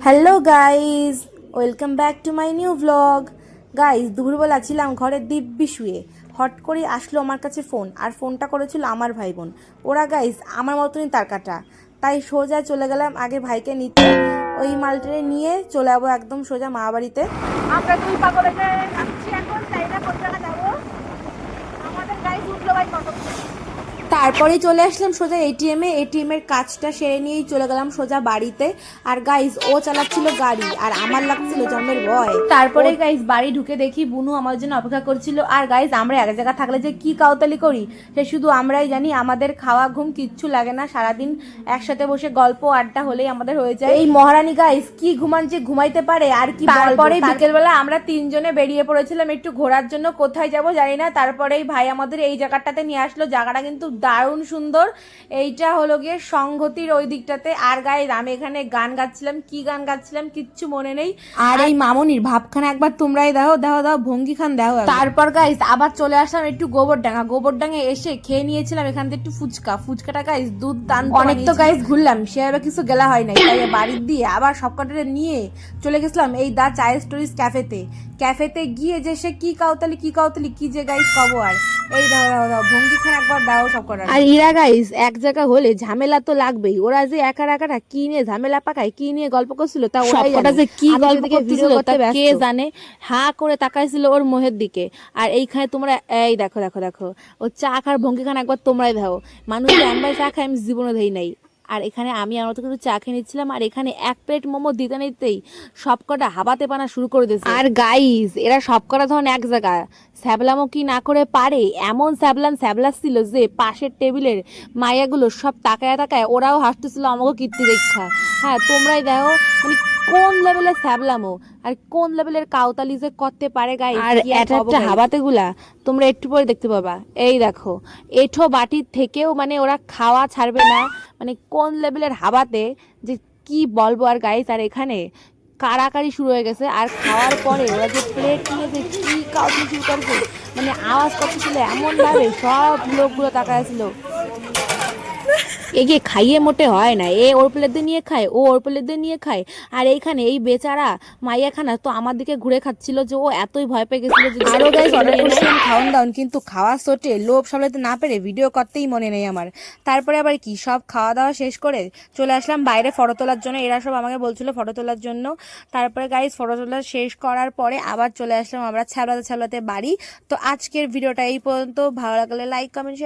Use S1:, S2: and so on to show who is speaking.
S1: Hello guys, welcome back to my new blog. Guys, দুপুরবেলা ছিলাম ঘরের দিব্যি শুয়ে, হট করে আসলো আমার কাছে ফোন, আর ফোনটা করেছিল আমার ভাই বোন। ওরা গাইজ আমার মতনই তার কাটা, তাই সোজা চলে গেলাম আগে ভাইকে নিতে। ওই মালটারে নিয়ে চলে যাবো একদম সোজা মা বাড়িতে।
S2: আমরা দুই পাগলে যাচ্ছি এখন, চাইনা কোন জায়গা যাবো। আমাদের গাড়ি উঠলো ভাই কত।
S1: তারপরেই চলে আসলাম সোজা এটিএম এর কাজটা সেরে নিয়েই চলে গেলাম সোজা বাড়িতে। আর গাইজ, ও চালাচ্ছিল গাড়ি আর আমার লাগছিল জন্মের ভয়। তারপরে গাইজ বাড়ি ঢুকে দেখি বুনু আমার জন্য অপেক্ষা করছিল। আর গাইজ, আমরা এক জায়গা থাকলে যে কি কাউতালি করি সে শুধু আমরাই জানি। আমাদের খাওয়া ঘুম কিচ্ছু লাগে না, সারাদিন একসাথে বসে গল্প আড্ডা হলেই আমাদের হয়ে যায়। এই মহারানী গাইজ কি ঘুমান যে ঘুমাইতে পারে আর কি। তারপরে বিকেলবেলা আমরা তিনজনে বেরিয়ে পড়েছিলাম একটু ঘোরার জন্য, কোথায় যাব জানি না। তারপরেই ভাই আমাদের এই জায়গাটাতে নিয়ে আসলো, জায়গাটা কিন্তু দারুণ সুন্দর। এইটা হলো গিয়ে সংহতির ওই দিকটাতে। আর গাইজ, আমি এখানে গান গাচ্ছিলাম, কি গান গাচ্ছিলাম কিচ্ছু মনে নেই। আর এই মামনির ভাবখানা একবার তোমরাই দাও দাও দাও, ভঙ্গি খান দাও। তারপর গাইজ আবার চলে আসলাম একটু গোবরডাঙ্গা এসে খেয়ে নিয়েছিলাম এখান থেকে একটু ফুচকাটা গাইজ দুর্দান্ত। অনেক তো গাইজ ঘুরলাম, সেভাবে কিছু গেলা হয় নাই, তাই বাড়ির দিয়ে আবার সব কটারে নিয়ে চলে গেছিলাম এই দা চায়ের স্টোরিজ ক্যাফেতে গিয়ে যে সে কি কাউতালি কি যে গাইজ কব। আর এই দাও ভঙ্গি খান একবার দাও সব কটা। আর ইরা গাইজ এক জায়গা হলে ঝামেলা তো লাগবেই। ওরা যে একা কি নিয়ে ঝামেলা পাকায়, কি নিয়ে গল্প করছিল তা ওরাই জানে। যে কি গল্প করতেছিল তা কে জানে। হা করে তাকাইছিল ওর মোহের দিকে। আর এইখানে তোমরা এই দেখো ও চা খার ভঙ্গি খান একবার তোমরাই দাও। মানুষ এমবাই চা খায় আমি জীবনে দেই নাই। আর এখানে আমি আমার মতো একটু চা খেয়ে নিচ্ছিলাম, আর এখানে এক প্লেট মোমো দিতে নিতেই সবকটা হাবাতে পানা শুরু করে দিয়েছে। আর গাইজ, এরা সবকটা ধরনের এক জায়গায় স্যাবলামো কি না করে পারে, এমন স্যাবলাস ছিল যে পাশের টেবিলের মাইয়াগুলো সব তাকায় ওরাও হাসতেছিল আমাকে কীর্তি দেখা। হ্যাঁ, তোমরাই দেখো মানে কোন লেভেলের স্যাবলামো আর কোন লেভেলের কাউতালি যে করতে পারে গাইজ। আর একটা হাবাতে গুলা তোমরা একটু পরে দেখতে পাবা। এই দেখো, এঠো বাটির থেকেও মানে ওরা খাওয়া ছাড়বে না, মানে কোন লেভেলের হাবাতে যে কি বলবো। আর গাইজ, আর এখানে কাড়াকাড়ি শুরু হয়ে গেছে। আর খাওয়ার পরে ওরা যে প্লেট নিয়ে যে কি কাউকে শুরু করেছে, মানে আওয়াজ করতেছিল এমন ভাবে সব লোকগুলো তাকাইছিল। একে খাইয়ে মোটে হয় না, এ ওর প্লেটে নিয়ে খায়, ও ওর প্লেটে নিয়ে খায়। আর এইখানে এই বেচারা মাইয়াখানা তো আমার দিকে ঘুরে খাচ্ছিল যে ও এতই ভয় পেয়ে গেছিল যে আরো গাইজ অর্ডার করেছিলাম খাওয়ান দাওয়ান, কিন্তু খাওয়া সোটে লোভ সামলাতে না পেরে ভিডিও করতেই মনে নেই আমার। তারপরে আবার কি সব খাওয়া দাওয়া শেষ করে চলে আসলাম বাইরে ফটো তোলার জন্য। এরা সব আমাকে বলছিল ফটো তোলার জন্য। তারপরে গাইজ ফটো তোলা শেষ করার পরে আবার চলে আসলাম আমরা ছ্যাবলাতে বাড়ি। তো আজকের ভিডিওটা এই পর্যন্ত। ভালো লাগলে লাইক কমেন্ট শেয়ার।